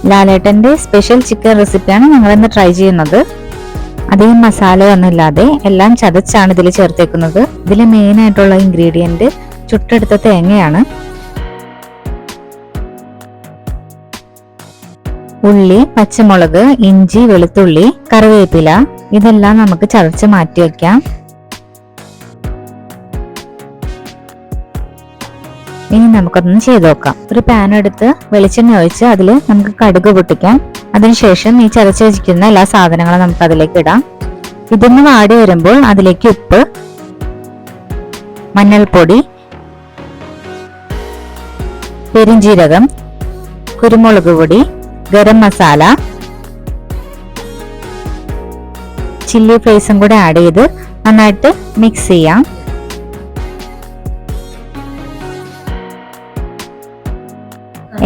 ലാലേട്ടന്റെ special chicken റെസിപ്പിയാണ് ഞങ്ങൾ ഇന്ന് ട്രൈ ചെയ്യുന്നത്. അധികം മസാലയൊന്നും ഇല്ലാതെ എല്ലാം ചതച്ചാണ് ഇതിൽ ചേർത്തേക്കുന്നത്. ഇതിലെ മെയിൻ ആയിട്ടുള്ള ഇൻഗ്രീഡിയന്റ് ചുട്ടെടുത്ത തേങ്ങയാണ്. ഉള്ളി, പച്ചമുളക്, ഇഞ്ചി, വെളുത്തുള്ളി, കറിവേപ്പില ഇതെല്ലാം നമുക്ക് ചതച്ച് മാറ്റി വെക്കാം. ഇനി നമുക്കൊന്ന് ചെയ്ത് നോക്കാം. ഒരു പാൻ എടുത്ത് വെളിച്ചെണ്ണ ഒഴിച്ച് അതിൽ നമുക്ക് കടുക് പൊട്ടിക്കാം. അതിനുശേഷം ഈ ചതച്ച് വെച്ചിരിക്കുന്ന എല്ലാ സാധനങ്ങളും നമുക്ക് അതിലേക്ക് ഇടാം. ഇതൊന്ന് വാടി വരുമ്പോൾ അതിലേക്ക് ഉപ്പ്, മഞ്ഞൾപ്പൊടി, പെരിഞ്ജീരകം, കുരുമുളക് പൊടി, ഗരം മസാല, ചില്ലി ഫ്ലേക്സും കൂടെ ആഡ് ചെയ്ത് നന്നായിട്ട് മിക്സ് ചെയ്യാം.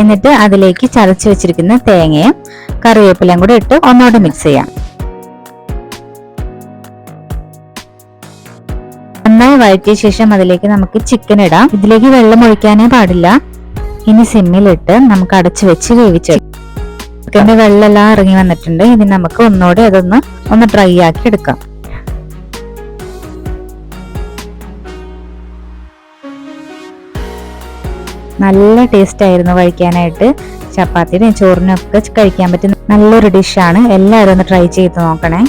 എന്നിട്ട് അതിലേക്ക് ചതച്ച് വെച്ചിരിക്കുന്ന തേങ്ങയും കറിവേപ്പിലയും കൂടെ ഇട്ട് ഒന്നുകൂടെ മിക്സ് ചെയ്യാം. നന്നായി വഴറ്റിയ ശേഷം അതിലേക്ക് നമുക്ക് ചിക്കൻ ഇടാം. ഇതിലേക്ക് വെള്ളം ഒഴിക്കാനേ പാടില്ല. ഇനി സിമ്മിലിട്ട് നമുക്ക് അടച്ചു വെച്ച് വേവിച്ചു. ചിക്കന്റെ വെള്ളം എല്ലാം ഇറങ്ങി വന്നിട്ടുണ്ട്. ഇനി നമുക്ക് ഒന്നുകൂടെ ഒന്ന് ഡ്രൈ ആക്കി എടുക്കാം. നല്ല ടേസ്റ്റ് ആയിരുന്നു കഴിക്കാനായിട്ട്. ചപ്പാത്തിയും ചോറിനൊക്കെ കഴിക്കാൻ പറ്റുന്ന നല്ലൊരു ഡിഷാണ്. എല്ലാവരും ഒന്ന് ട്രൈ ചെയ്ത് നോക്കണേ.